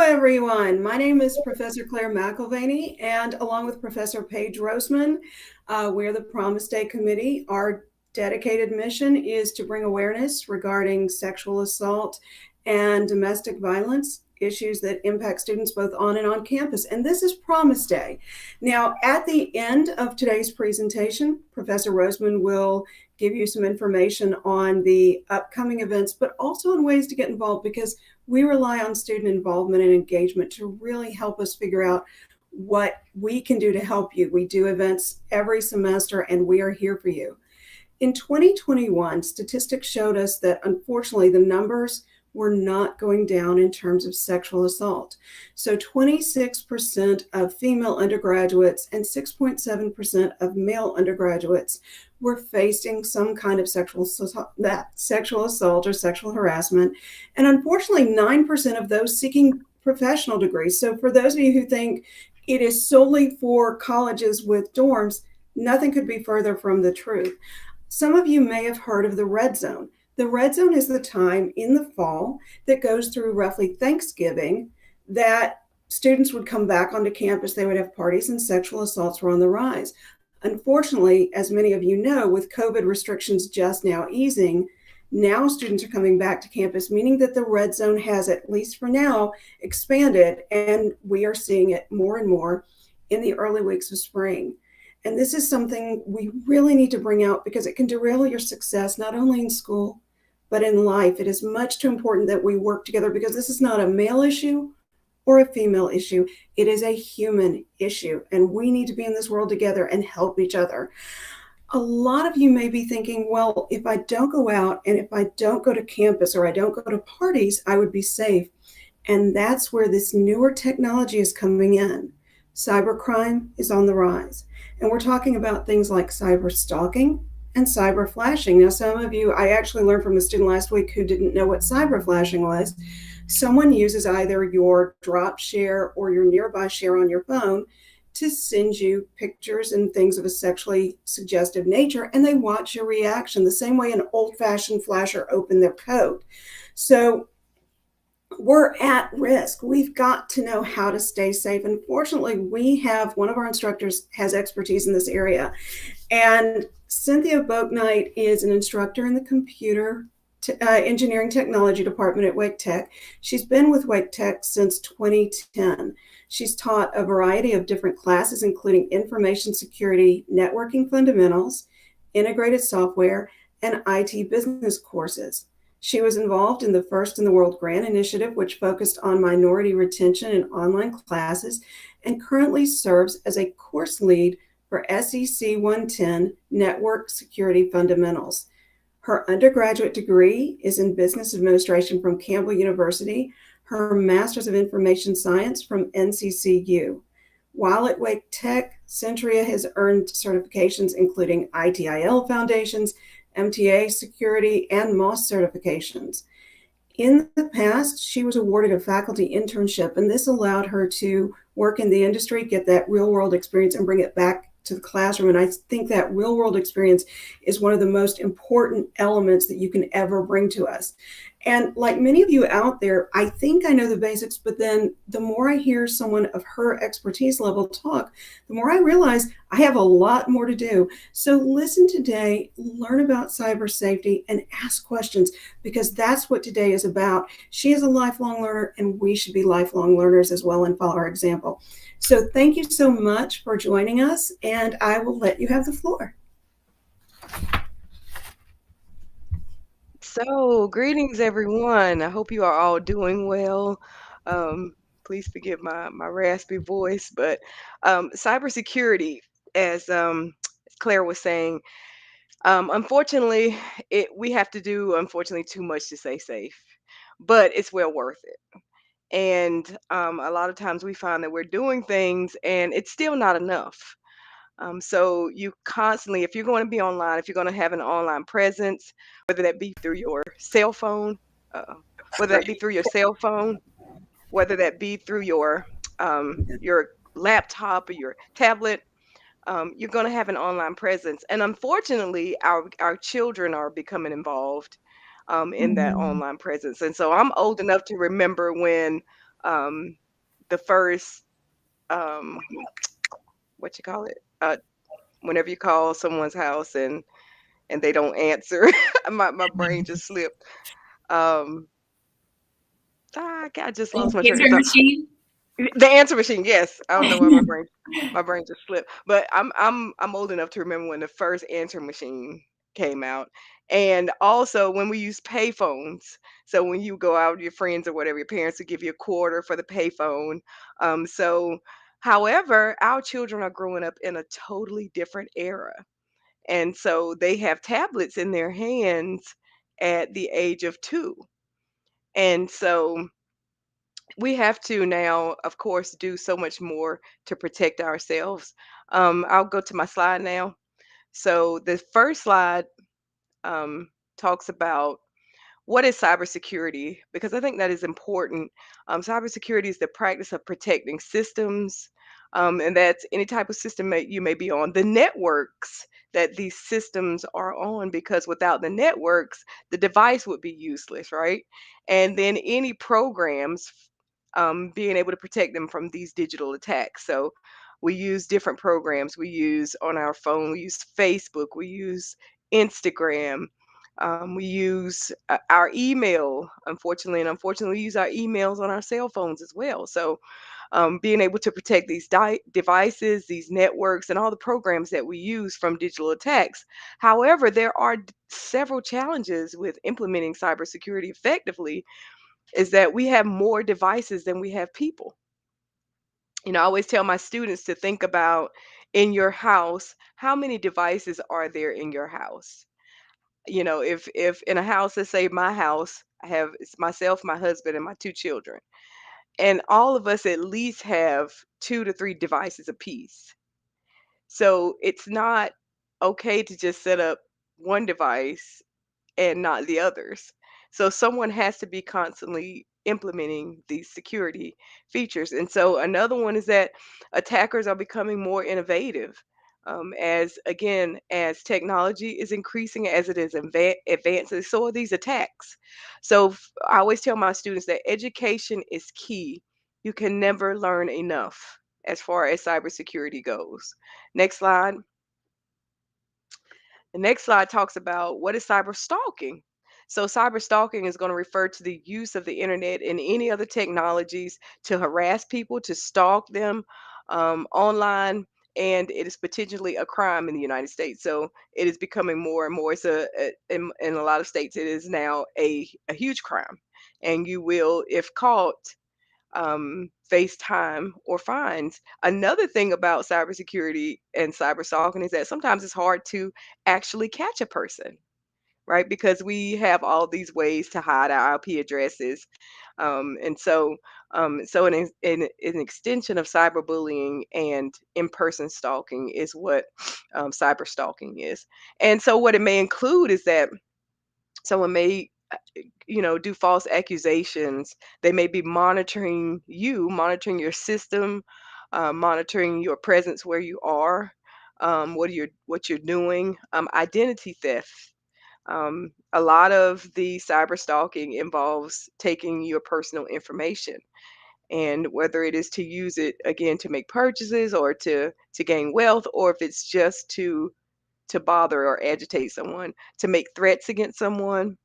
everyone. My name is Professor Claire McIlvaney, and along with Professor Paige Roseman, we're the Promise Day Committee. Our dedicated mission is to bring awareness regarding sexual assault and domestic violence issues that impact students both on and on campus. And this is Promise Day. Now, at the end of today's presentation, Professor Roseman will give you some information on the upcoming events, but also on ways to get involved, because we rely on student involvement and engagement to really help us figure out what we can do to help you. We do events every semester, and we are here for you. In 2021, statistics showed us that unfortunately the numbers were not going down in terms of sexual assault. So 26% of female undergraduates and 6.7% of male undergraduates were facing some kind of sexual assault or sexual harassment. And unfortunately, 9% of those seeking professional degrees. So for those of you who think it is solely for colleges with dorms, nothing could be further from the truth. Some of you may have heard of the red zone. The red zone is the time in the fall that goes through roughly Thanksgiving that students would come back onto campus, they would have parties, and sexual assaults were on the rise. Unfortunately, as many of you know, with COVID restrictions just now easing, now students are coming back to campus, meaning that the red zone has, at least for now, expanded, and we are seeing it more and more in the early weeks of spring. And this is something we really need to bring out because it can derail your success, not only in school, but in life. It is much too important that we work together, because this is not a male issue or a female issue. It is a human issue, and we need to be in this world together and help each other. A lot of you may be thinking, well, if I don't go out and if I don't go to campus or I don't go to parties, I would be safe. And that's where this newer technology is coming in. Cybercrime is on the rise. And we're talking about things like cyberstalking and cyber flashing. Now, some of you, I actually learned from a student last week who didn't know what cyber flashing was. Someone uses either your drop share or your nearby share on your phone to send you pictures and things of a sexually suggestive nature, and they watch your reaction the same way an old-fashioned flasher opened their coat. So we're at risk. We've got to know how to stay safe. And fortunately, we have one of our instructors has expertise in this area. And Cynthia Boaknight is an instructor in the computer engineering technology department at Wake Tech. She's been with Wake Tech since 2010. She's taught a variety of different classes, including information security, networking fundamentals, integrated software, and IT business courses. She was involved in the First in the World Grant Initiative, which focused on minority retention in online classes, and currently serves as a course lead for SEC 110 Network Security Fundamentals. Her undergraduate degree is in Business Administration from Campbell University, her Master's of Information Science from NCCU. While at Wake Tech, Centria has earned certifications including ITIL Foundations, MTA Security, and MOS certifications. In the past, she was awarded a faculty internship, and this allowed her to work in the industry, get that real-world experience, and bring it back to the classroom. And I think that real-world experience is one of the most important elements that you can ever bring to us. And like many of you out there, I think I know the basics, but then the more I hear someone of her expertise level talk, the more I realize I have a lot more to do. So listen today, learn about cyber safety, and ask questions, because that's what today is about. She is a lifelong learner, and we should be lifelong learners as well and follow her example. So thank you so much for joining us, and I will let you have the floor. So, greetings everyone. I hope you are all doing well. Please forgive my raspy voice, but cybersecurity, as Claire was saying, unfortunately, we have to do unfortunately too much to stay safe, but it's well worth it. And a lot of times we find that we're doing things and it's still not enough. So you constantly, if you're going to be online, if you're going to have an online presence, whether that be through your cell phone, uh, whether that be through your cell phone, whether that be through your laptop or your tablet, you're going to have an online presence. And unfortunately, our children are becoming involved in that online presence. And so I'm old enough to remember when um, the first, um, what you call it? Whenever you call someone's house and they don't answer, my brain just slipped. Um, I just lost my train of Answering thought. machine. The answer machine, yes. I don't know why my brain just slipped. But I'm old enough to remember when the first answering machine came out. And also when we used payphones. So when you go out with your friends or whatever, your parents would give you a quarter for the payphone. So however, our children are growing up in a totally different era. And so they have tablets in their hands at the age of 2. And so we have to now, of course, do so much more to protect ourselves. I'll go to my slide now. So the first slide talks about what is cybersecurity? Because I think that is important. Cybersecurity is the practice of protecting systems, and that's any type of system that you may be on. The networks that these systems are on, because without the networks, the device would be useless, right? And then any programs, being able to protect them from these digital attacks. So we use different programs. We use on our phone, we use Facebook, we use Instagram, we use our email, unfortunately, we use our emails on our cell phones as well. So, being able to protect these devices, these networks, and all the programs that we use from digital attacks. However, there are several challenges with implementing cybersecurity effectively, is that we have more devices than we have people. I always tell my students to think about in your house, how many devices are there in your house? If in a house, let's say my house, I have it's myself, my husband, and my 2 children, and all of us at least have 2 to 3 devices apiece. So it's not okay to just set up one device and not the others. So someone has to be constantly implementing these security features. And so another one is that attackers are becoming more innovative. As again, as technology is increasing, as it is advances, so are these attacks. So I always tell my students that education is key. You can never learn enough as far as cybersecurity goes. Next slide. The next slide talks about what is cyber stalking. So, cyber stalking is going to refer to the use of the internet and any other technologies to harass people, to stalk them online, and it is potentially a crime in the United States. So, it is becoming more and more. In a lot of states, it is now a huge crime, and you will, if caught, face time or fines. Another thing about cybersecurity and cyber stalking is that sometimes it's hard to actually catch a person, right? Because we have all these ways to hide our IP addresses, and so an extension of cyberbullying and in-person stalking is what cyber stalking is. And so what it may include is that someone may do false accusations. They may be monitoring you, monitoring your system, monitoring your presence where you are, what you're doing. Identity theft. A lot of the cyber stalking involves taking your personal information, and whether it is to use it again to make purchases or to gain wealth, or if it's just to bother or agitate someone, to make threats against someone,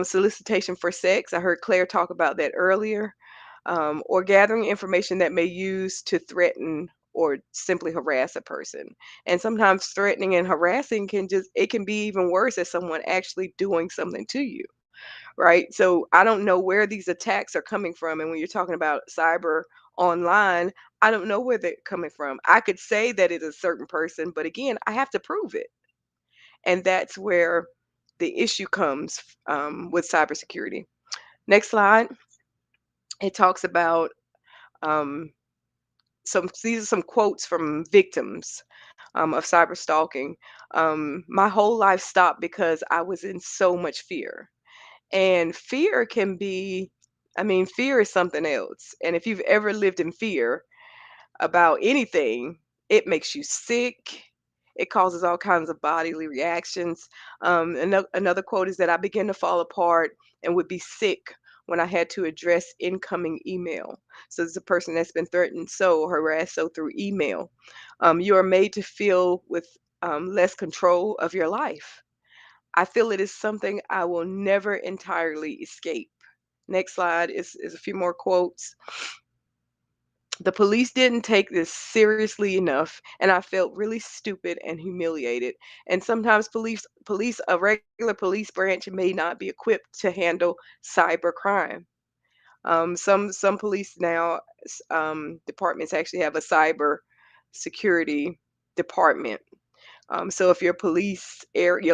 solicitation for sex. I heard Claire talk about that earlier, or gathering information that may use to threaten or simply harass a person. And sometimes threatening and harassing can be even worse as someone actually doing something to you, right? So I don't know where these attacks are coming from. And when you're talking about cyber online, I don't know where they're coming from. I could say that it's a certain person, but again, I have to prove it, and that's where the issue comes with cybersecurity. Next slide. It talks about um, these are some quotes from victims of cyber stalking. My whole life stopped because I was in so much fear. And fear can be, I mean, fear is something else. And if you've ever lived in fear about anything, it makes you sick. It causes all kinds of bodily reactions. Another quote is that I began to fall apart and would be sick when I had to address incoming email. So this is a person that's been threatened so or harassed so through email. You are made to feel with less control of your life. I feel it is something I will never entirely escape. Next slide is a few more quotes. The police didn't take this seriously enough, and I felt really stupid and humiliated. And sometimes a regular police branch may not be equipped to handle cybercrime. Some police now departments actually have a cyber security department. So if your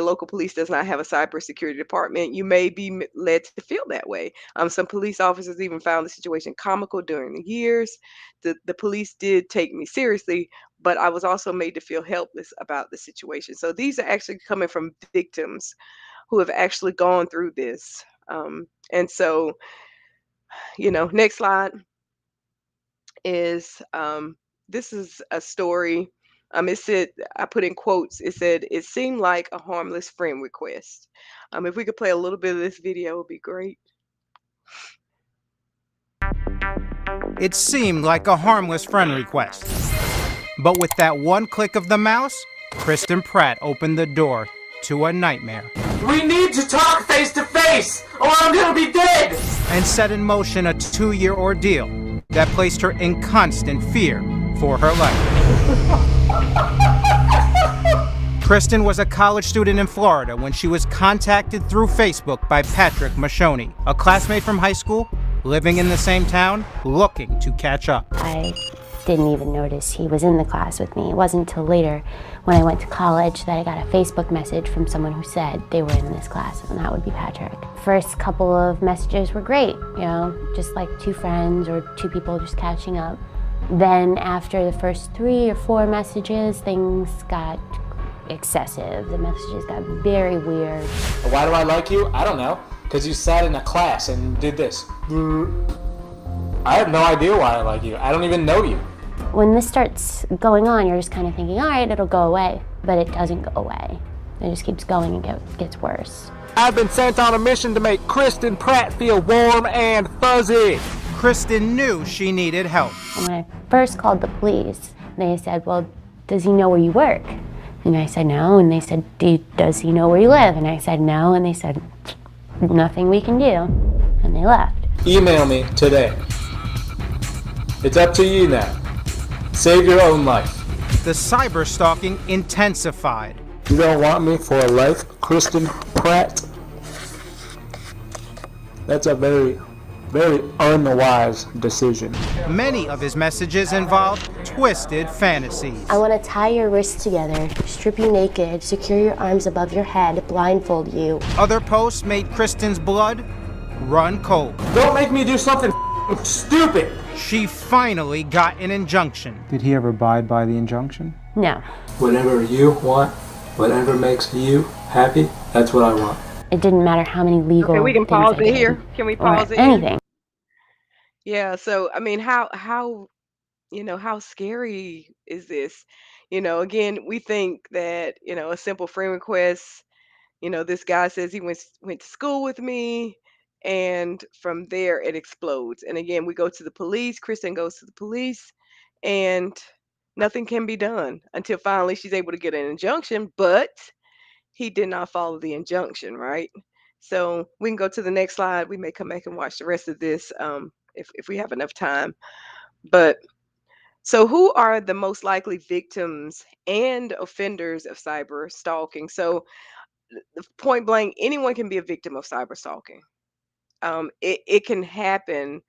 local police does not have a cybersecurity department, you may be led to feel that way. Some police officers even found the situation comical during the years. The police did take me seriously, but I was also made to feel helpless about the situation. So these are actually coming from victims who have actually gone through this. And so, next slide is this is a story. It said, I put in quotes, it said, it seemed like a harmless friend request. If we could play a little bit of this video, it would be great. It seemed like a harmless friend request. But with that one click of the mouse, Kristen Pratt opened the door to a nightmare. We need to talk face to face, or I'm gonna be dead! And set in motion a 2-year ordeal that placed her in constant fear for her life. Kristen was a college student in Florida when she was contacted through Facebook by Patrick Mashoni, a classmate from high school, living in the same town, looking to catch up. I didn't even notice he was in the class with me. It wasn't until later when I went to college that I got a Facebook message from someone who said they were in this class, and that would be Patrick. First couple of messages were great, just like two friends or two people just catching up. Then after the first 3 or 4 messages, things got excessive. The messages got very weird. Why do I like you? I don't know. Because you sat in a class and did this. I have no idea why I like you. I don't even know you. When this starts going on, you're just kind of thinking, all right, it'll go away. But it doesn't go away. It just keeps going and gets worse. I've been sent on a mission to make Kristen Pratt feel warm and fuzzy. Kristen knew she needed help. When I first called the police, they said, well, does he know where you work? And I said no, and they said, does he know where you live? And I said no, and they said, nothing we can do. And they left. Email me today. It's up to you now. Save your own life. The cyber stalking intensified. You don't want me for a life, Kristen Pratt? That's a very, very unwise decision. Many of his messages involved twisted fantasies. I want to tie your wrists together, strip you naked, secure your arms above your head, blindfold you. Other posts made Kristen's blood run cold. Don't make me do something stupid! She finally got an injunction. Did he ever abide by the injunction? No. Whatever you want, whatever makes you happy, that's what I want. It didn't matter how many legal Okay, we can things pause I it did, here. Can we or pause it here? anything. Yeah, so I mean, how scary is this? Again, we think that, a simple friend request, this guy says he went to school with me, and from there it explodes. And again, we go to the police, Kristen goes to the police, and nothing can be done until finally she's able to get an injunction, but he did not follow the injunction, right? So we can go to the next slide. We may come back and watch the rest of this if we have enough time. But so who are the most likely victims and offenders of cyber stalking? So point blank, anyone can be a victim of cyber stalking. It can happen.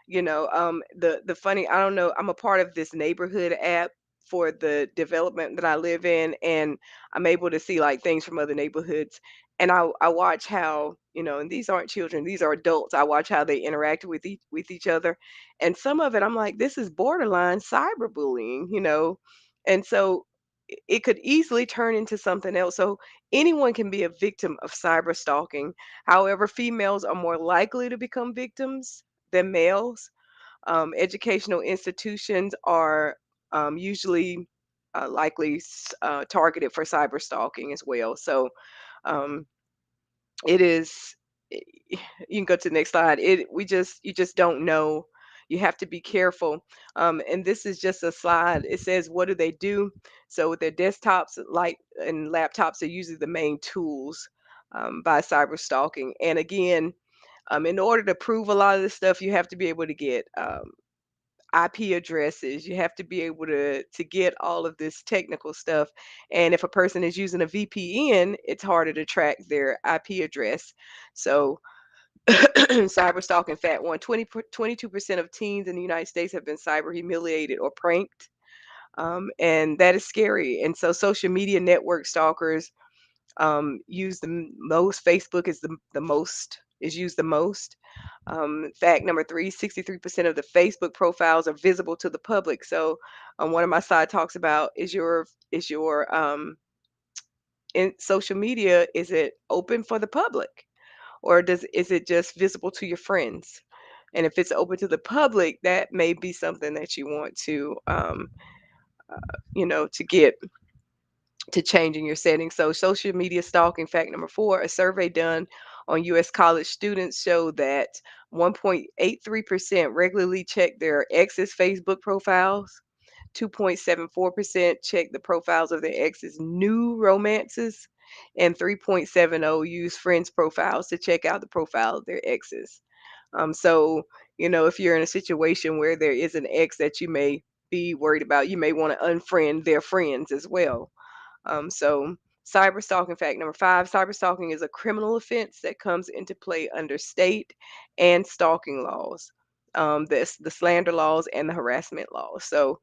The funny, I don't know, I'm a part of this neighborhood app for the development that I live in, and I'm able to see like things from other neighborhoods. And I watch how, and these aren't children, these are adults. I watch how they interact with each other. And some of it I'm like, this is borderline cyberbullying, And so it could easily turn into something else. So anyone can be a victim of cyber stalking. However, females are more likely to become victims than males. Educational institutions are usually likely targeted for cyber stalking as well. So um, it is you can go to the next slide. You just don't know. You have to be careful. And this is just a slide. It says, what do they do? So with their desktops, like and laptops, are usually the main tools by cyber stalking. And again, in order to prove a lot of this stuff, you have to be able to get IP addresses. You have to be able to get all of this technical stuff. And if a person is using a VPN, it's harder to track their IP address. So cyber stalking fact one, 22% of teens in the United States have been cyber humiliated or pranked. And that is scary. And so social media network stalkers use the most. Facebook is the most, is used the most. Fact number three, 63% of the Facebook profiles are visible to the public. So one of my side talks about is your in social media, is it open for the public? Or is it just visible to your friends? And if it's open to the public, that may be something that you want to to get to changing your settings. So social media stalking fact number four, a survey done on US college students showed that 1.83% regularly check their ex's Facebook profiles. 2.74% check the profiles of their ex's new romances, and 3.70 use friends' profiles to check out the profile of their exes. So, if you're in a situation where there is an ex that you may be worried about, you may want to unfriend their friends as well. So, cyber stalking fact number five, cyber stalking is a criminal offense that comes into play under state and stalking laws, the slander laws and the harassment laws. So,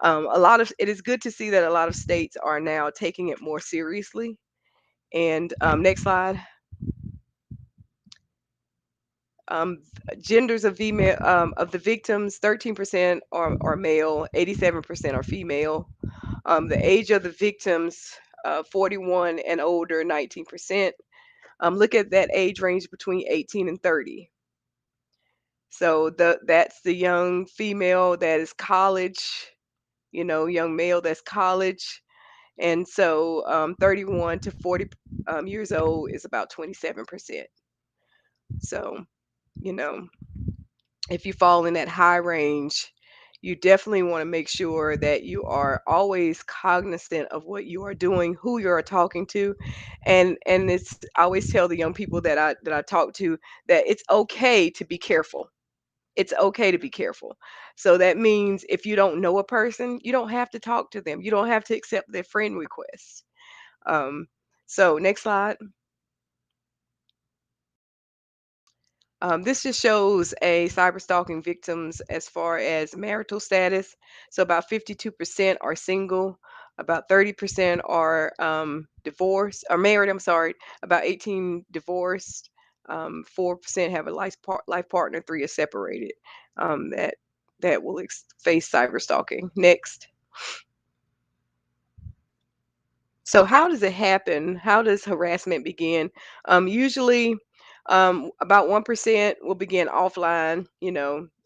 it is good to see that a lot of states are now taking it more seriously. And next slide. Genders of the victims, 13% are male, 87% are female. The age of the victims, 41 and older, 19%. Look at that age range between 18 and 30. So that's the young female that is college, young male that's college. And so 31 to 40 years old is about 27%. So, you know, if you fall in that high range, you definitely want to make sure that you are always cognizant of what you are doing, who you are talking to, and it's I always tell the young people that I talk to that it's okay to be careful. It's okay to be careful. So that means if you don't know a person, you don't have to talk to them. You don't have to accept their friend request. Um, so next slide. This just shows a cyber stalking victims as far as marital status. So about 52% are single, about 30% are divorced or married. I'm sorry, about 18 divorced, 4% have a life partner, three are separated. That will face cyber stalking. Next. So how does it happen? How does harassment begin? Usually, about 1% will begin offline.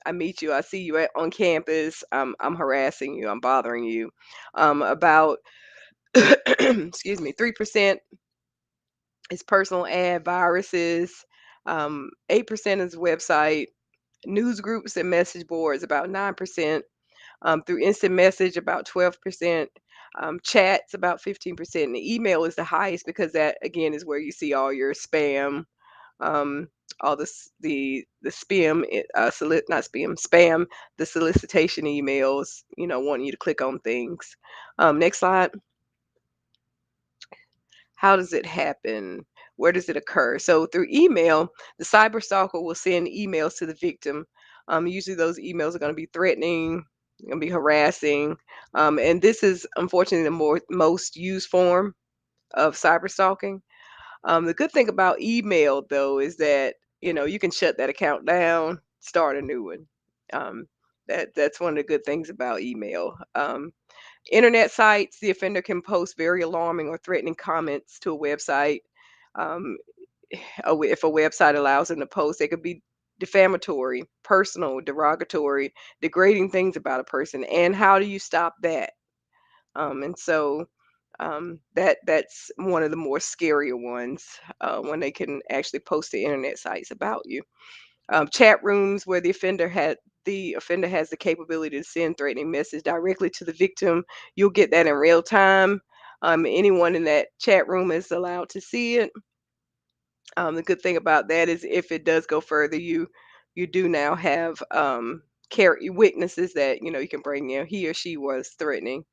I meet you, I see you on campus. I'm harassing you, I'm bothering you. About excuse me, 3% is personal ad viruses. 8% is website, news groups and message boards. About 9%. Through instant message, about 12%. Chats, about 15%. And the email is the highest because that again is where you see all your spam, all the spam, not spam, the solicitation emails. Wanting you to click on things. Next slide. How does it happen? Where does it occur? So through email, the cyber stalker will send emails to the victim. Usually those emails are going to be threatening, going to be harassing. And this is unfortunately the most used form of cyber stalking. The good thing about email though is that, you can shut that account down, start a new one. That's one of the good things about email. Internet sites, the offender can post very alarming or threatening comments to a website. Um, if a website allows them to post, they could be defamatory, personal, derogatory, degrading things about a person. And how do you stop that? And so That's one of the more scarier ones, when they can actually post to internet sites about you. Chat rooms where the offender has the capability to send threatening message directly to the victim. You'll get that in real time. Anyone in that chat room is allowed to see it. The good thing about that is if it does go further, you do now have carry witnesses that you can bring in. He or she was threatening.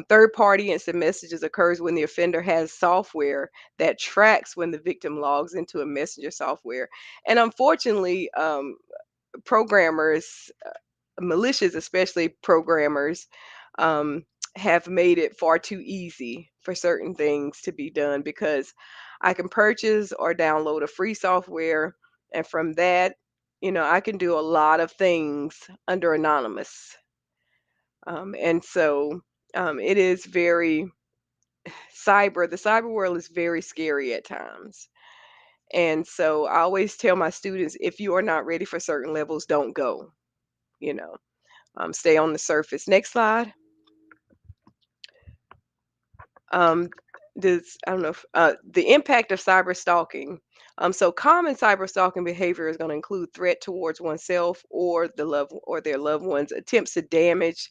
Third party instant messages occurs when the offender has software that tracks when the victim logs into a messenger software. And unfortunately, programmers, malicious, especially programmers, um, have made it far too easy for certain things to be done because I can purchase or download a free software, and from that, I can do a lot of things under anonymous. And so it is very the cyber world is very scary at times. And so I always tell my students, if you are not ready for certain levels, don't go, you know. Stay on the surface. Next slide. Um, I don't know if, the impact of cyber stalking. So common cyber stalking behavior is going to include threat towards oneself or their loved ones, attempts to damage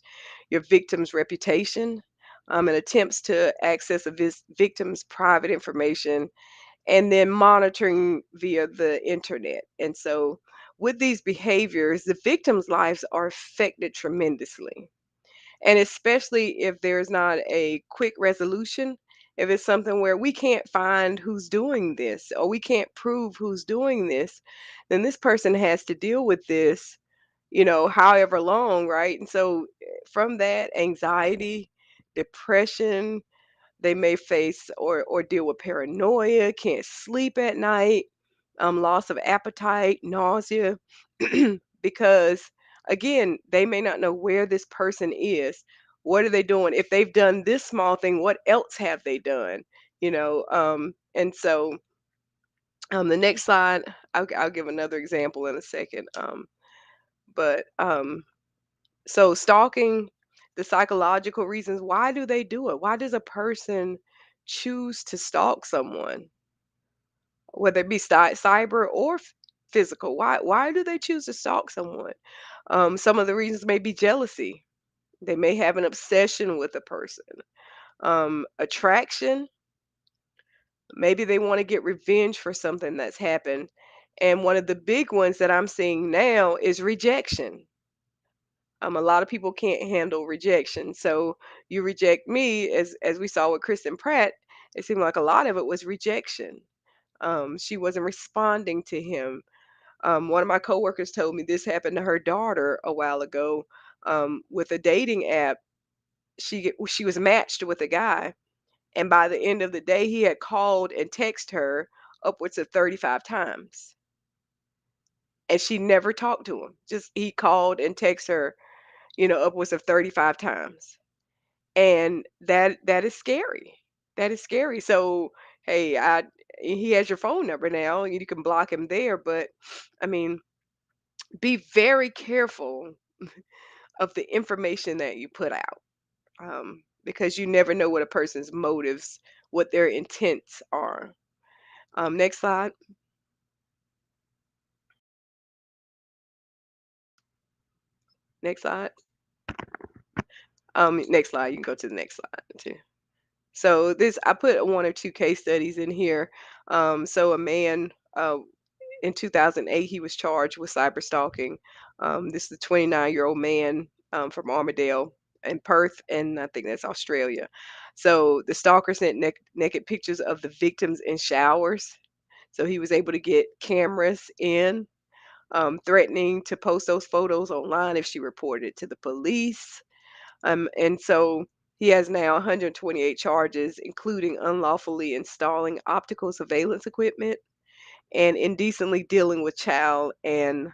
your victim's reputation, and attempts to access a victim's private information, and then monitoring via the internet. And so with these behaviors, the victims' lives are affected tremendously, and especially if there's not a quick resolution, if it's something where we can't find who's doing this or we can't prove who's doing this, then this person has to deal with this, however long, right? And so from that, anxiety, depression, they may face or deal with paranoia, can't sleep at night, loss of appetite, nausea, because again, they may not know where this person is. What are they doing? If they've done this small thing, what else have they done? And so the next slide, I'll give another example in a second. But So stalking, the psychological reasons, why do they do it? Why does a person choose to stalk someone, whether it be cyber or physical? Why do they choose to stalk someone? Some of the reasons may be jealousy. They may have an obsession with a person. Attraction, maybe they want to get revenge for something that's happened. And one of the big ones that I'm seeing now is rejection. A lot of people can't handle rejection. So you reject me, as we saw with Kristen Pratt. It seemed like a lot of it was rejection. She wasn't responding to him. One of my coworkers told me this happened to her daughter a while ago, with a dating app. She was matched with a guy, and by the end of the day, he had called and texted her upwards of 35 times, and she never talked to him. Just he called and texted her, upwards of 35 times. And that is scary. That is scary. So, hey, he has your phone number now, and you can block him there, but I mean, be very careful of the information that you put out, because you never know what a person's motives, what their intents are. Next slide. Next slide. Next slide. You can go to the next slide too. So this, I put one or two case studies in here. So a man, in 2008, he was charged with cyber stalking. This is a 29-year-old man, from Armadale in Perth, and I think that's Australia. So the stalker sent naked pictures of the victims in showers. So he was able to get cameras in, threatening to post those photos online if she reported it to the police. And so he has now 128 charges, including unlawfully installing optical surveillance equipment and indecently dealing with child and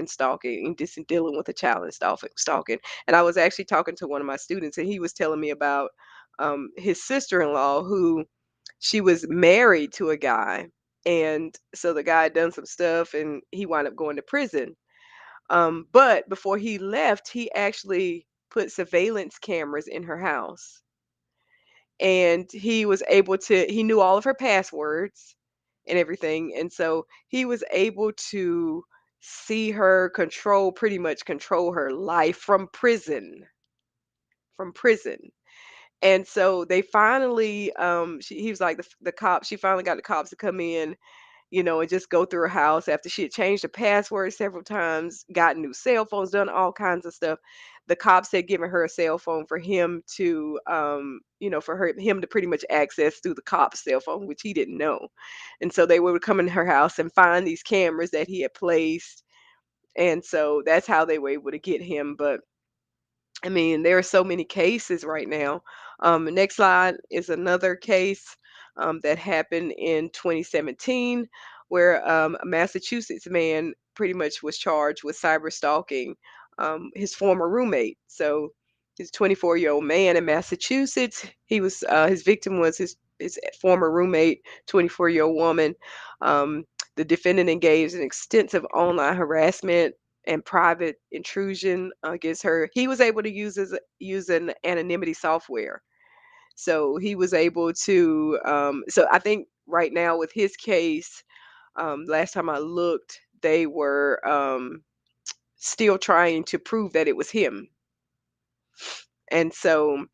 stalking, indecent dealing with a child and stalking. And I was actually talking to one of my students, and he was telling me about his sister-in-law, who she was married to a guy, and so the guy had done some stuff, and he wound up going to prison. But before he left, he actually put surveillance cameras in her house. and he knew all of her passwords and everything, and so he was able to see her pretty much control her life from prison. And so they finally, he was like the cops. She finally got the cops to come in, and just go through her house after she had changed the password several times, got new cell phones, done all kinds of stuff. The cops had given her a cell phone for him to, him to pretty much access through the cop's cell phone, which he didn't know. And so they would come in her house and find these cameras that he had placed. And so that's how they were able to get him. But I mean, there are so many cases right now. The next slide is another case that happened in 2017, where a Massachusetts man pretty much was charged with cyber stalking his former roommate. So, his 24-year-old man in Massachusetts. His victim was his former roommate, 24-year-old woman. Um, the defendant engaged in extensive online harassment and private intrusion against her. He was able to use an anonymity software. So he was able to. So I think right now with his case, last time I looked, they were still trying to prove that it was him. And so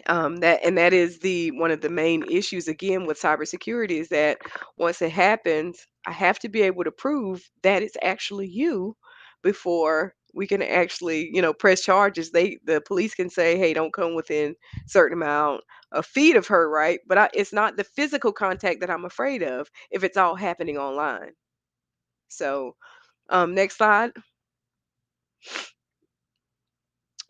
that is the one of the main issues again with cybersecurity is that once it happens, I have to be able to prove that it's actually you before we can actually, press charges. The police can say, "Hey, don't come within certain amount of feet of her," right? But it's not the physical contact that I'm afraid of if it's all happening online. So, next slide.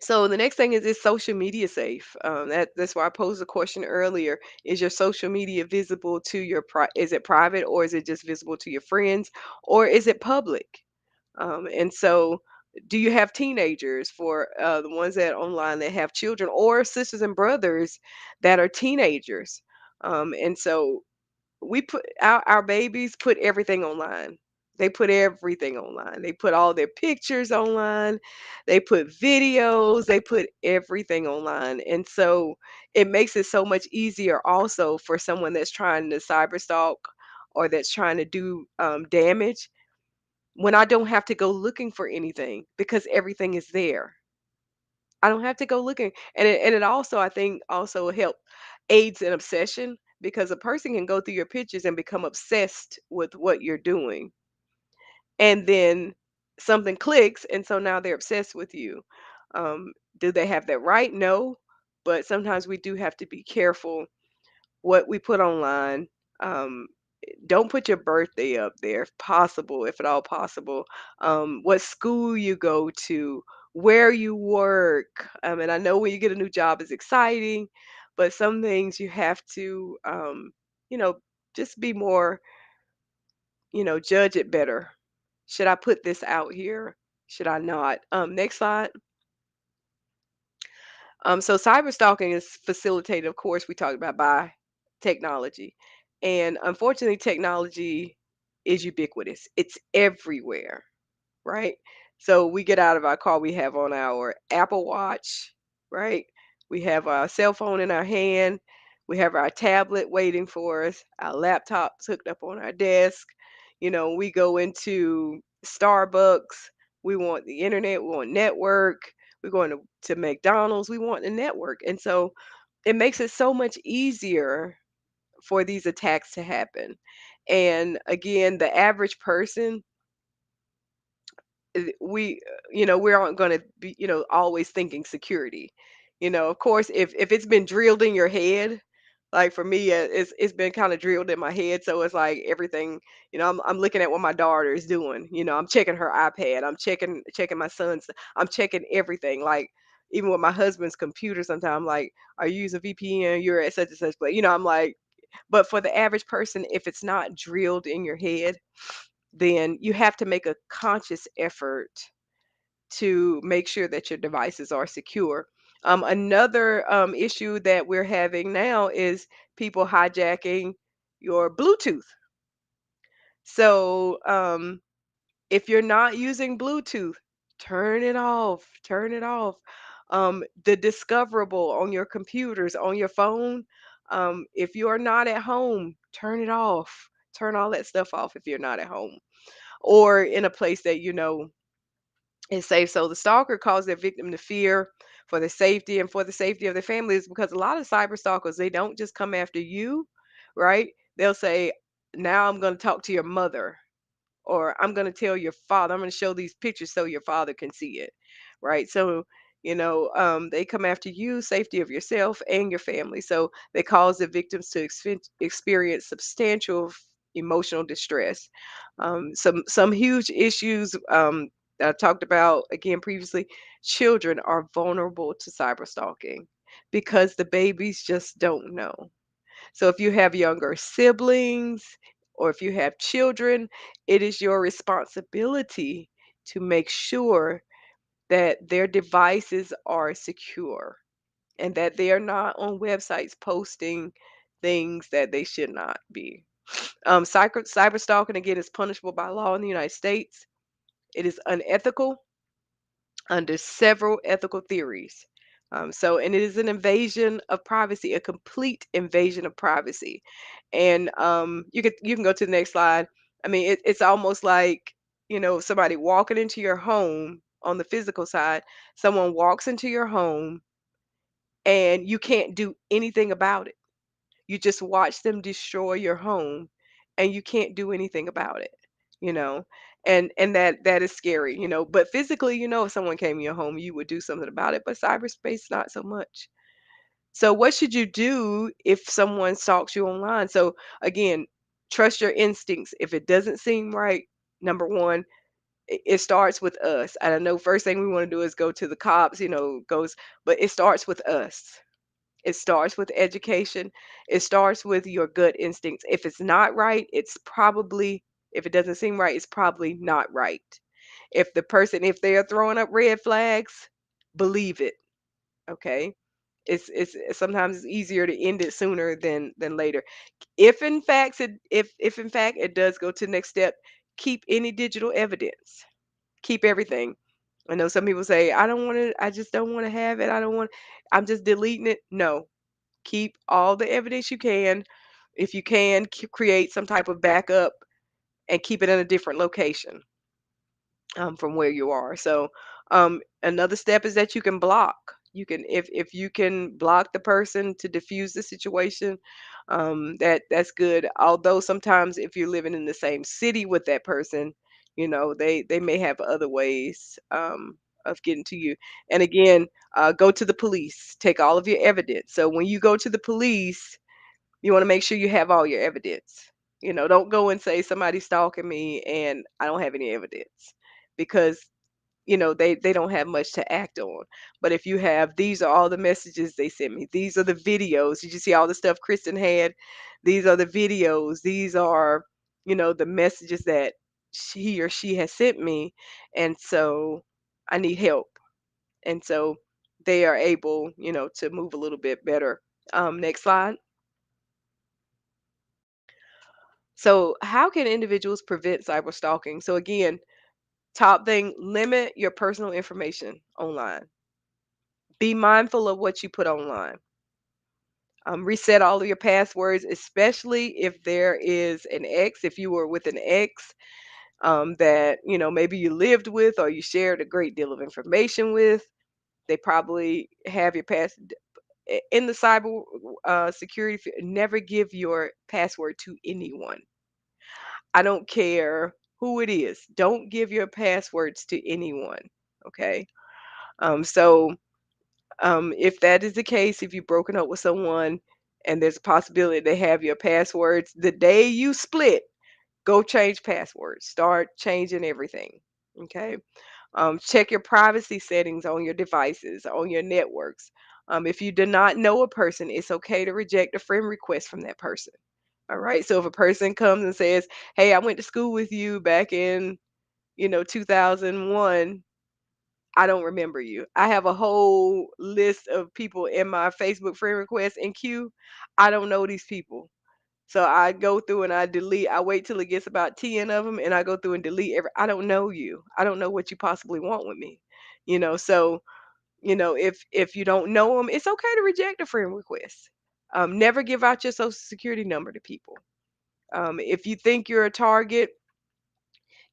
So the next thing is social media safe? That's why I posed the question earlier. Is your social media visible to is it private, or is it just visible to your friends, or is it public? And so do you have teenagers, for the ones that online that have children, or sisters and brothers that are teenagers? And so we put our babies put everything online. They put everything online. They put all their pictures online. They put videos. They put everything online. And so it makes it so much easier also for someone that's trying to cyber stalk or that's trying to do damage when I don't have to go looking for anything because everything is there. I don't have to go looking. And it also, I think, also help aids an obsession because a person can go through your pictures and become obsessed with what you're doing. And then something clicks, and so now they're obsessed with you. Do they have that right? No. But sometimes we do have to be careful what we put online. Um, don't put your birthday up there if possible, if at all possible. What school you go to, where you work. And I know when you get a new job is exciting, but some things you have to, you know, just be more, judge it better. Should I put this out here? Should I not? Next slide. So cyber stalking is facilitated, of course, we talked about by technology. And unfortunately, technology is ubiquitous. It's everywhere, right? So we get out of our car, we have on our Apple Watch, right? We have our cell phone in our hand, we have our tablet waiting for us, our laptops hooked up on our desk. We go into Starbucks, we want the internet, we want network, we're going to McDonald's, we want the network. And so it makes it so much easier for these attacks to happen. And again, the average person, we aren't going to be, always thinking security. Of course, if it's been drilled in your head, like for me, it's been kind of drilled in my head, so it's like everything. I'm looking at what my daughter is doing. I'm checking her iPad. I'm checking my son's. I'm checking everything. Like even with my husband's computer, sometimes I'm like, "Are you using VPN? You're at such and such place." I'm like, but for the average person, if it's not drilled in your head, then you have to make a conscious effort to make sure that your devices are secure. Another issue that we're having now is people hijacking your Bluetooth. So if you're not using Bluetooth, turn it off. Turn it off. The discoverable on your computers, on your phone. If you are not at home, turn it off. Turn all that stuff off if you're not at home or in a place that you know is safe. So the stalker caused their victim to fear for their safety and for the safety of their families, because a lot of cyber stalkers, they don't just come after you, right? They'll say, now I'm going to talk to your mother, or I'm going to tell your father, I'm going to show these pictures so your father can see it, right? So, they come after you, safety of yourself and your family. So they cause the victims to experience substantial emotional distress. Some huge issues that I talked about again previously. Children are vulnerable to cyber stalking because the babies just don't know. So if you have younger siblings or if you have children, it is your responsibility to make sure that their devices are secure and that they are not on websites posting things that they should not be. Cyber stalking again is punishable by law in the United States. It is unethical under several ethical theories. And it is an invasion of privacy, a complete invasion of privacy. And you can go to the next slide. I mean, it's almost like somebody walking into your home on the physical side. Someone walks into your home and you can't do anything about it. You just watch them destroy your home and you can't do anything about it, you know. And that is scary, but physically, if someone came in your home, you would do something about it, but cyberspace not so much. So what should you do if someone stalks you online? So again, trust your instincts. If it doesn't seem right, number one, it starts with us. I don't know, first thing we want to do is go to the cops, but it starts with us. It starts with education. It starts with your gut instincts. If it's not right, if it doesn't seem right, it's probably not right. If they are throwing up red flags, believe it. Okay. It's sometimes it's easier to end it sooner than later. If in fact it does go to the next step, keep any digital evidence. Keep everything. I know some people say, I just don't want to have it. I'm just deleting it. No, keep all the evidence you can. If you can, create some type of backup and keep it in a different location from where you are. So another step is that you can block. If you can block the person to diffuse the situation, that's good. Although sometimes if you're living in the same city with that person, they may have other ways of getting to you. And again, go to the police. Take all of your evidence. So when you go to the police, you want to make sure you have all your evidence. Don't go and say somebody's stalking me and I don't have any evidence, because they don't have much to act on. But if you have, these are all the messages they sent me, these are the videos, did you see all the stuff Kristen had? These are the videos, these are the messages that he or she has sent me, and so I need help. And so they are able to move a little bit better. Next slide. So how can individuals prevent cyber stalking? So again, top thing, limit your personal information online. Be mindful of what you put online. Reset all of your passwords, especially if there is an ex. If you were with an ex that maybe you lived with or you shared a great deal of information with, they probably have your in the cyber security. Never give your password to anyone. I don't care who it is. Don't give your passwords to anyone. Okay. So if that is the case, if you've broken up with someone and there's a possibility they have your passwords, the day you split, go change passwords. Start changing everything. Okay. Check your privacy settings on your devices, on your networks. If you do not know a person, it's okay to reject a friend request from that person. All right. So if a person comes and says, "Hey, I went to school with you back in, 2001. I don't remember you." I have a whole list of people in my Facebook friend request in queue. I don't know these people. So I go through and I delete. I wait till it gets about 10 of them and I go through and delete I don't know you. I don't know what you possibly want with me. So if you don't know them, it's okay to reject a friend request. Never give out your social security number to people. If you think you're a target,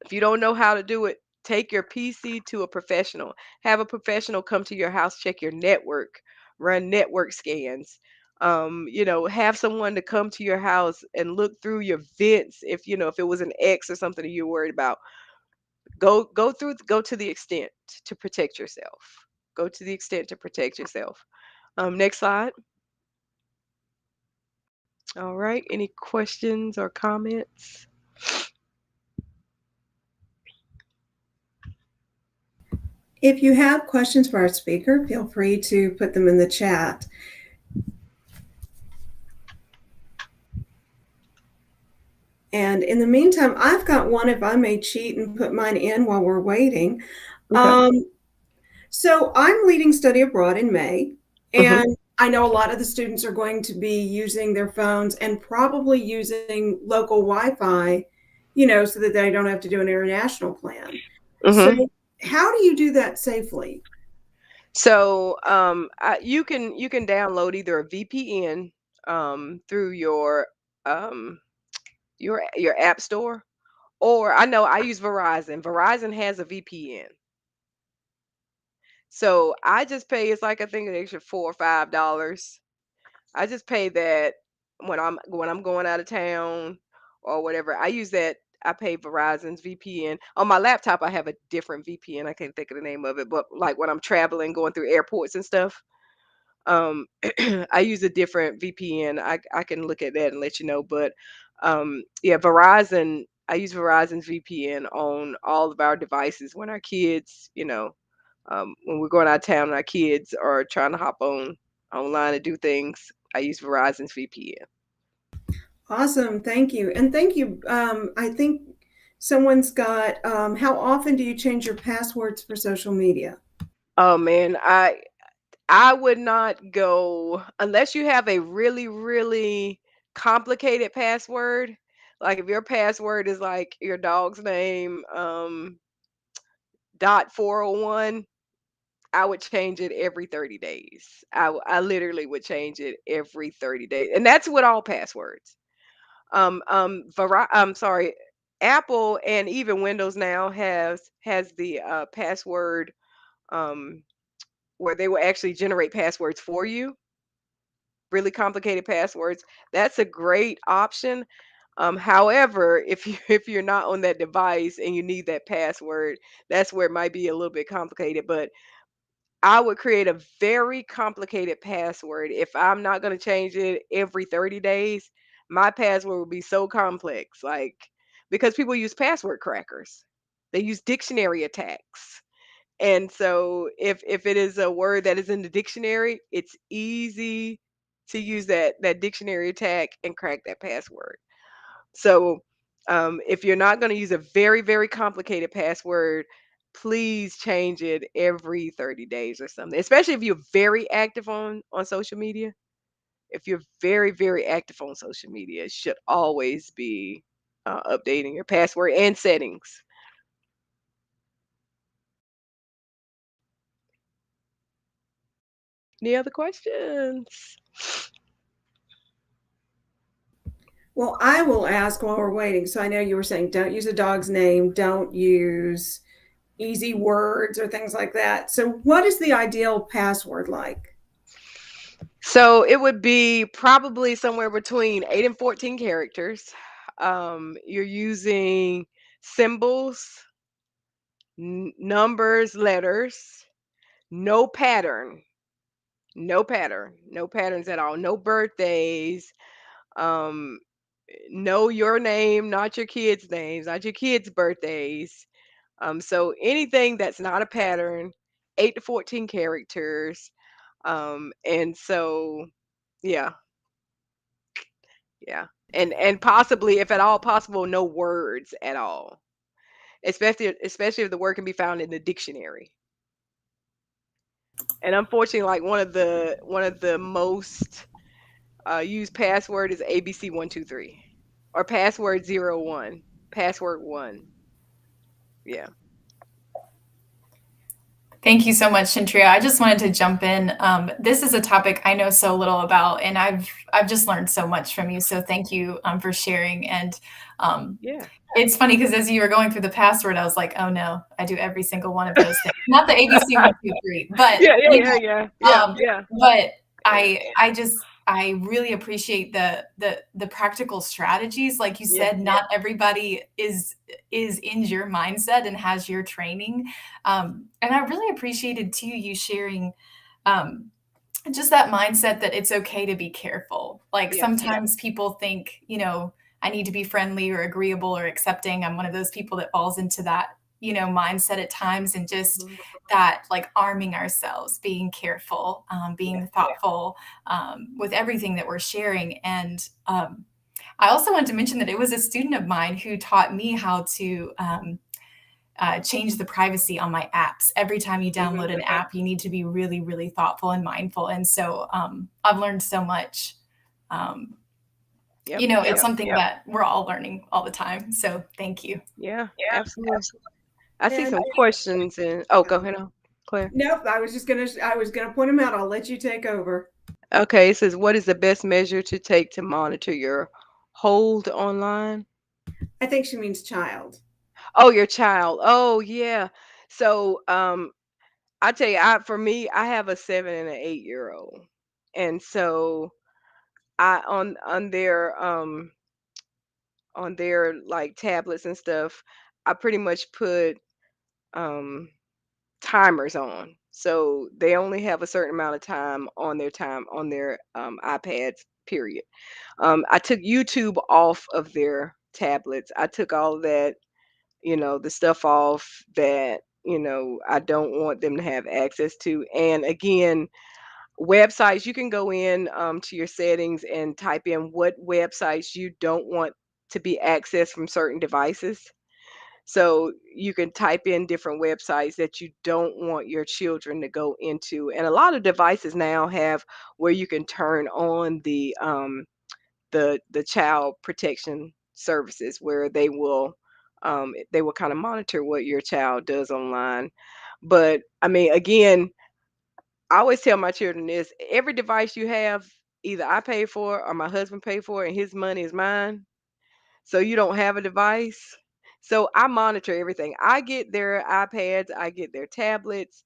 if you don't know how to do it, take your PC to a professional. Have a professional come to your house, check your network, run network scans. Have someone to come to your house and look through your vents if it was an X or something that you're worried about. Go to the extent to protect yourself. Go to the extent to protect yourself. Next slide. All right. Any questions or comments? If you have questions for our speaker, feel free to put them in the chat. And in the meantime, I've got one if I may cheat and put mine in while we're waiting. Okay. So I'm leading study abroad in May, Mhm. and I know a lot of the students are going to be using their phones and probably using local Wi-Fi, so that they don't have to do an international plan. So Mhm. how do you do that safely? So you can download either a VPN through um, your app store, or I know I use Verizon. Verizon has a VPN. So I just pay, it's like I think an extra $4 or $5. I just pay that when I'm going out of town or whatever. I use that. I pay Verizon's VPN. On my laptop, I have a different VPN. I can't think of the name of it, but like when I'm traveling, going through airports and stuff, um, I use a different VPN. I can look at that and let you know. But yeah, Verizon. I use Verizon's VPN on all of our devices when our kids, when we're going out of town and our kids are trying to hop online and do things. I use Verizon's VPN. Awesome. Thank you. And thank you. I think someone's got, how often do you change your passwords for social media? Oh man, I would not go unless you have a really, really complicated password. Like if your password is like your dog's name, dot 401, I would change it every 30 days. I literally would change it every 30 days. And that's with all passwords. I'm sorry, Apple and even Windows now has the password um where they will actually generate passwords for you, really complicated passwords. That's a great option. However, if you if you're not on that device and you need that password, that's where it might be a little bit complicated. But I would create a very complicated password. If I'm not going to change it every 30 days, my password would be so complex. Like, because people use password crackers, they use dictionary attacks. And so if it is a word that is in the dictionary, it's easy to use that dictionary attack and crack that password. So if you're not going to use a very, very complicated password, please change it every 30 days or something. Especially if you're very active on social media. If you're very, very active on social media, it should always be updating your password and settings. Any other questions? Well, I will ask while we're waiting. So I know you were saying don't use a dog's name, don't use easy words or things like that. So what is the ideal password like? So it would be probably somewhere between 8 and 14 characters. You're using symbols, numbers, letters, no pattern, no patterns at all, no birthdays, um, know your name, not your kids' names, not your kids' birthdays. So anything that's not a pattern, 8 to 14 characters. And so yeah, yeah. And possibly, if at all possible, no words at all. Especially if the word can be found in the dictionary. And unfortunately, like one of the most used password is ABC123 or password 01, password 1. Yeah. Thank you so much, Shantria. I just wanted to jump in. This is a topic I know so little about, and I've just learned so much from you. So thank you for sharing. And um, Yeah. it's funny because as you were going through the password, I was like, oh no, I do every single one of those things. Not the ABC 1, 2, 3, but Yeah, yeah, you yeah, know, yeah, yeah, yeah, but yeah, I really appreciate the practical strategies. Like you yeah, said, not everybody is in your mindset and has your training. And I really appreciated too you sharing um, just that mindset that it's okay to be careful. Like yeah, sometimes people think, I need to be friendly or agreeable or accepting. I'm one of those people that falls into that, mindset at times, and just mhm, that like arming ourselves, being careful, yeah, being thoughtful with everything that we're sharing. And I also wanted to mention that it was a student of mine who taught me how to change the privacy on my apps. Every time you mhm, download an app, you need to be really, really thoughtful and mindful. And so I've learned so much. Um, yep, it's something that we're all learning all the time. So thank you. yeah, absolutely. I see And some questions and oh, go ahead on, Claire. nope, I was gonna point them out. I'll let you take over. Okay, it says, what is the best measure to take to monitor your hold online? I think she means child. Oh, your child. Oh, yeah. So, I tell you, for me, I have a 7 and an 8-year-old, and so I on their like tablets and stuff, I pretty much put um timers on. So they only have a certain amount of time on their iPads, period. I took YouTube off of their tablets. I took all of that, the stuff off that, I don't want them to have access to. And again, websites, you can go in to your settings and type in what websites you don't want to be accessed from certain devices. So you can type in different websites that you don't want your children to go into. And a lot of devices now have where you can turn on the child protection services where they will kind of monitor what your child does online. But I mean, again, I always tell my children this: every device you have, either I pay for or my husband paid for, and his money is mine. So you don't have a device. So I monitor everything. I get their iPads, I get their tablets,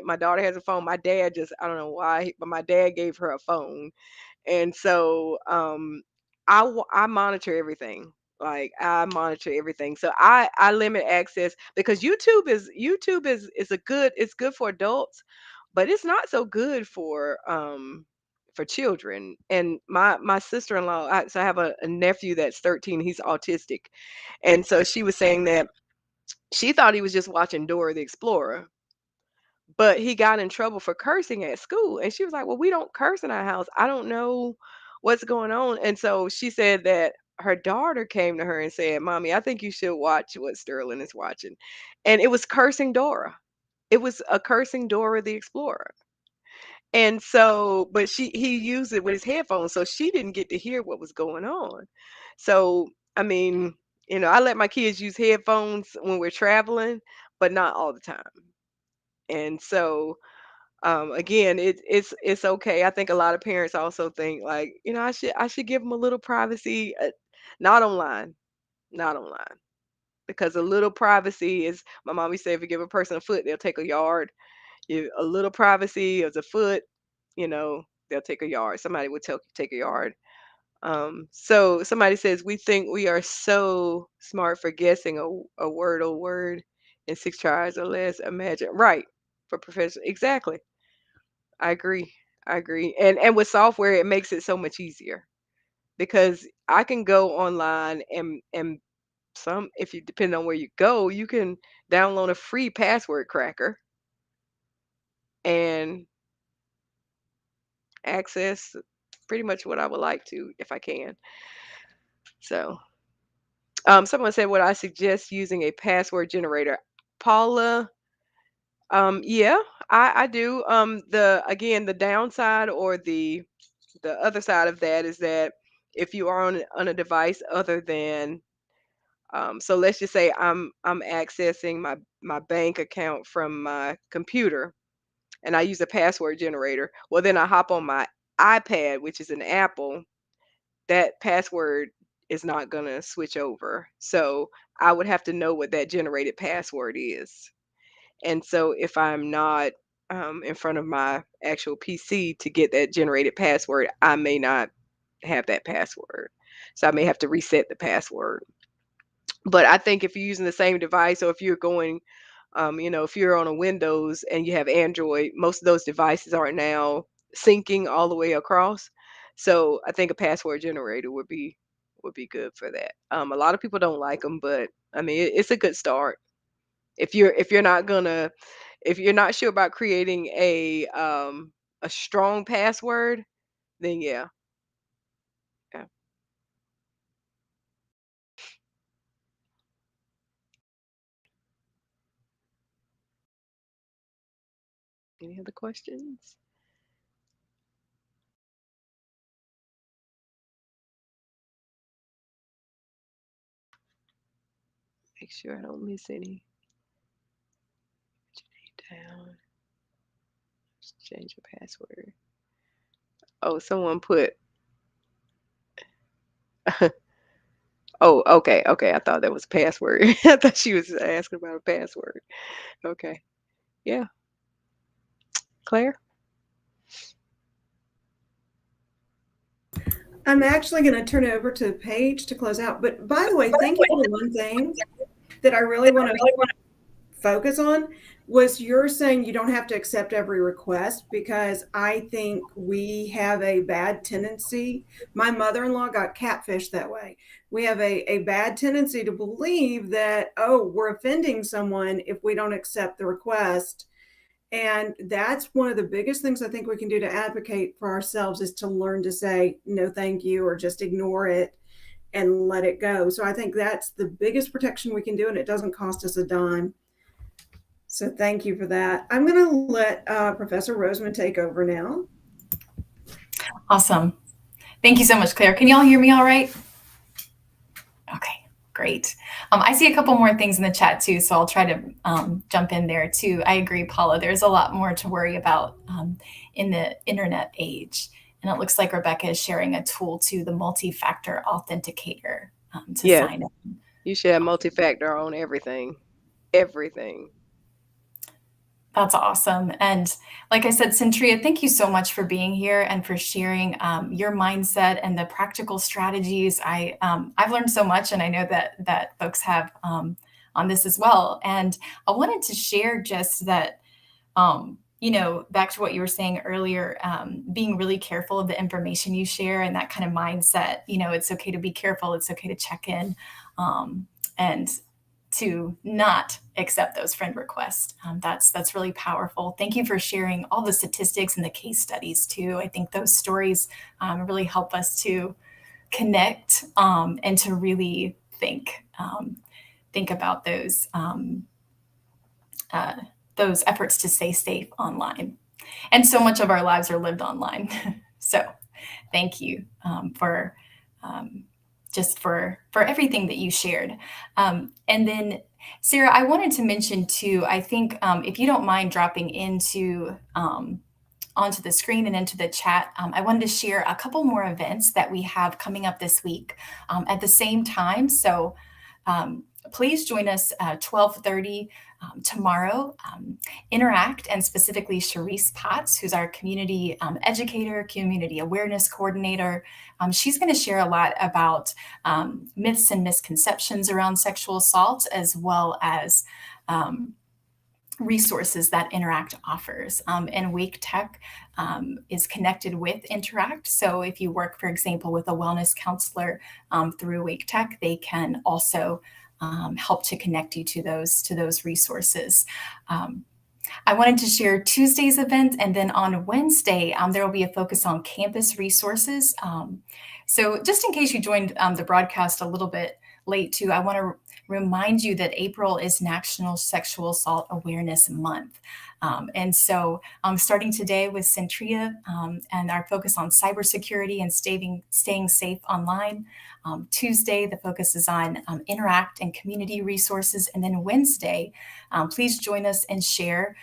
my daughter has a phone. My dad just, I don't know why, but my dad gave her a phone. And so I monitor everything. Like I monitor everything. So I limit access because YouTube is a good, it's good for adults, but it's not so good for children. And my sister-in-law, so I have a nephew that's 13, he's autistic. And so she was saying that she thought he was just watching Dora the Explorer, but he got in trouble for cursing at school. And she was like, "Well, we don't curse in our house. I don't know what's going on." And so she said that her daughter came to her and said, "Mommy, I think you should watch what Sterling is watching." And it was cursing Dora. It was a cursing Dora the Explorer. And so, but he used it with his headphones, so she didn't get to hear what was going on. So, I mean, I let my kids use headphones when we're traveling, but not all the time. And so, again, it's okay. I think a lot of parents also think like, I should give them a little privacy, not online, not online, because a little privacy is. My mom used to say, if you give a person a foot, they'll take a yard. A little privacy is a foot, they'll take a yard. Somebody would take a yard. So somebody says, we think we are so smart for guessing a word in 6 tries or less. Imagine, right? For professional, exactly. I agree. I agree. And with software, it makes it so much easier because I can go online and if you depend on where you go, you can download a free password cracker and access pretty much what I would like to if I can. So, someone said, would I suggest using a password generator? Paula, yeah, I do. The downside or the other side of that is that if you are on a device other than So let's just say I'm accessing my bank account from my computer, and I use a password generator. Well, then I hop on my iPad, which is an Apple. That password is not gonna switch over. So I would have to know what that generated password is. And so if I'm not in front of my actual PC to get that generated password, I may not have that password. So I may have to reset the password. But I think if you're using the same device, or if you're going, if you're on a Windows and you have Android, most of those devices are now syncing all the way across. So I think a password generator would be good for that. A lot of people don't like them, but I mean, it's a good start. If you're not sure about creating a strong password, then yeah. Yeah. Any other questions? Make sure I don't miss any. Down. Just change the password. Oh, someone put. Oh, okay, okay. I thought that was password. I thought she was asking about a password. Okay. Yeah. Claire? I'm actually going to turn it over to Paige to close out. But by the way, thank you for the one thing that I really want to focus on was you're saying you don't have to accept every request, because I think we have a bad tendency. My mother-in-law got catfished that way. We have a bad tendency to believe that, oh, we're offending someone if we don't accept the request. And that's one of the biggest things I think we can do to advocate for ourselves, is to learn to say no thank you, or just ignore it and let it go. So I think that's the biggest protection we can do, and it doesn't cost us a dime. So thank you for that. I'm going to let Professor Roseman take over now. Awesome. Thank you so much, Claire. Can y'all hear me all right? Okay, great. I see a couple more things in the chat too, so I'll try to jump in there too. I agree, Paula. There's a lot more to worry about in the internet age. And it looks like Rebecca is sharing a tool to the multi-factor authenticator to Yeah. sign in. You should have multi-factor on everything. Everything. That's awesome. And like I said, Centria, thank you so much for being here and for sharing your mindset and the practical strategies. I've learned so much, and I know that folks have on this as well. And I wanted to share just that, back to what you were saying earlier, being really careful of the information you share, and that kind of mindset. It's okay to be careful. It's okay to check in, and to not accept those friend requests. That's really powerful. Thank you for sharing all the statistics and the case studies too. I think those stories really help us to connect and to really think about those efforts to stay safe online. And so much of our lives are lived online. So thank you for everything that you shared. And then, Sarah, I wanted to mention too, I think if you don't mind dropping onto the screen and into the chat, I wanted to share a couple more events that we have coming up this week at the same time. So please join us 12:30 tomorrow. Interact, and specifically Charisse Potts, who's our community educator, community awareness coordinator. She's going to share a lot about myths and misconceptions around sexual assault, as well as resources that Interact offers. And Wake Tech is connected with Interact. So if you work, for example, with a wellness counselor through Wake Tech, they can also help to connect you to those resources. I wanted to share Tuesday's event, and then on Wednesday, there will be a focus on campus resources. So just in case you joined the broadcast a little bit late too, I want to remind you that April is National Sexual Assault Awareness Month. And so starting today with Centria and our focus on cybersecurity and staying safe online. Tuesday, the focus is on Interact and community resources. And then Wednesday, please join us and share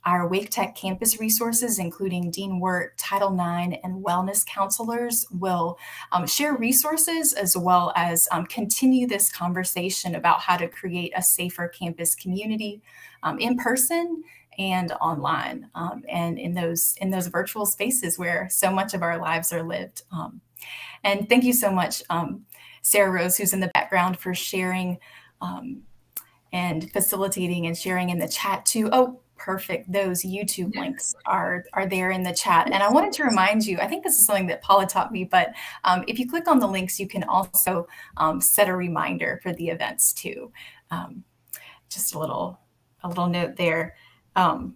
our Wake Tech campus resources, including Dean Wirt, Title IX, and wellness counselors will share resources as well as continue this conversation about how to create a safer campus community in person and online, and in those virtual spaces where so much of our lives are lived. And thank you so much, Sarah Rose, who's in the background, for sharing and facilitating and sharing in the chat too. Oh, perfect. Those YouTube links are there in the chat. And I wanted to remind you, I think this is something that Paula taught me, but if you click on the links, you can also set a reminder for the events too. Just a little note there. And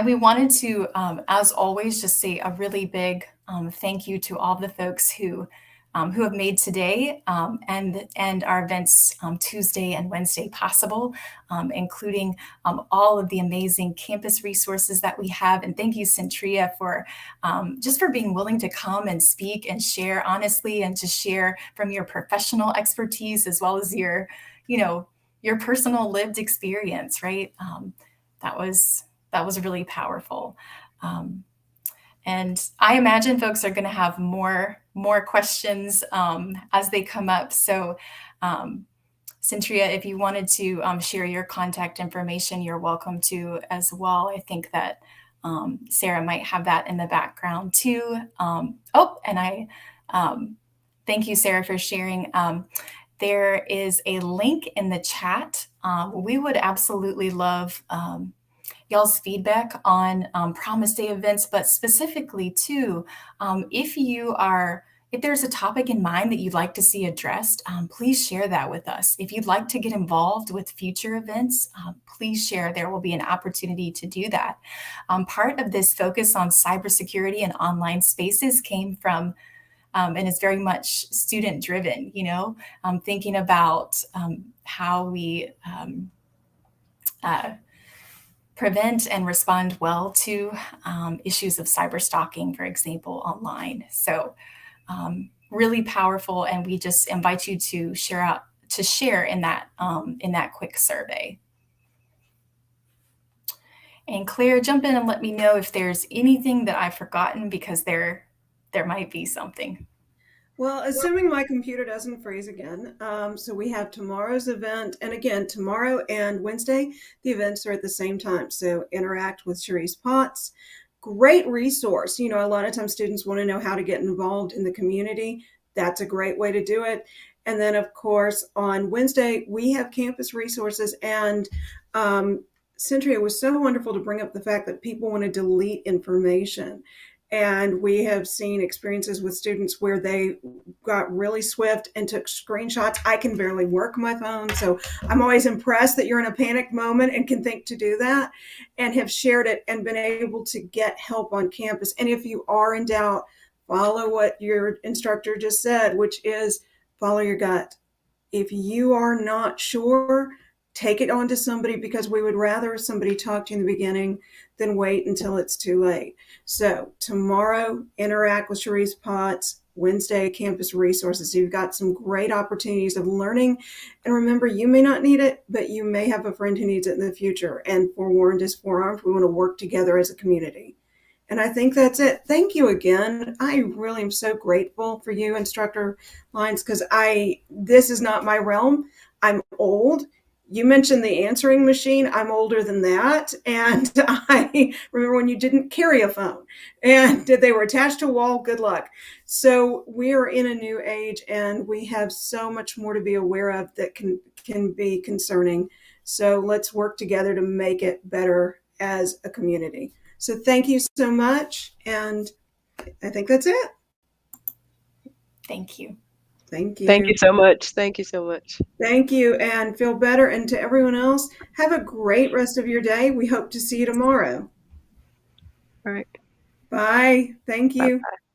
we wanted to, as always, just say a really big thank you to all the folks who have made today and our events Tuesday and Wednesday possible, including all of the amazing campus resources that we have. And thank you, Centria, for just for being willing to come and speak and share honestly, and to share from your professional expertise as well as your personal lived experience, right? That was really powerful. And I imagine folks are going to have more questions as they come up. So Centria, if you wanted to share your contact information, you're welcome to as well. I think that Sarah might have that in the background too. And I thank you, Sarah, for sharing. There is a link in the chat. We would absolutely love y'all's feedback on Promise Day events, but specifically too, if there's a topic in mind that you'd like to see addressed, please share that with us. If you'd like to get involved with future events, please share. There will be an opportunity to do that. Part of this focus on cybersecurity and online spaces came from and it's very much student driven, thinking about how we prevent and respond well to issues of cyber stalking, for example, online. So really powerful, and we just invite you to share in that quick survey. And Claire, jump in and let me know if there's anything that I've forgotten, because there might be something. Well, assuming my computer doesn't freeze again. So we have tomorrow's event. And again, tomorrow and Wednesday, the events are at the same time. So Interact with Cherise Potts. Great resource. A lot of times students want to know how to get involved in the community. That's a great way to do it. And then, of course, on Wednesday, we have campus resources. And Centria was so wonderful to bring up the fact that people want to delete information. And we have seen experiences with students where they got really swift and took screenshots. I can barely work my phone, so I'm always impressed that you're in a panic moment and can think to do that, and have shared it and been able to get help on campus. And if you are in doubt, follow what your instructor just said, which is follow your gut. If you are not sure, take it on to somebody, because we would rather somebody talk to you in the beginning than wait until it's too late. So tomorrow, Interact with Cherise Potts. Wednesday, campus resources. So you've got some great opportunities of learning. And remember, you may not need it, but you may have a friend who needs it in the future. And forewarned is forearmed. We want to work together as a community. And I think that's it. Thank you again. I really am so grateful for you, Instructor Lines, because this is not my realm. I'm old. You mentioned the answering machine. I'm older than that. And I remember when you didn't carry a phone and they were attached to a wall. Good luck. So we are in a new age, and we have so much more to be aware of that can be concerning. So let's work together to make it better as a community. So thank you so much. And I think that's it. Thank you. Thank you. Thank you so much. Thank you so much. Thank you, and feel better. And to everyone else, have a great rest of your day. We hope to see you tomorrow. All right. Bye. Thank you. Bye-bye.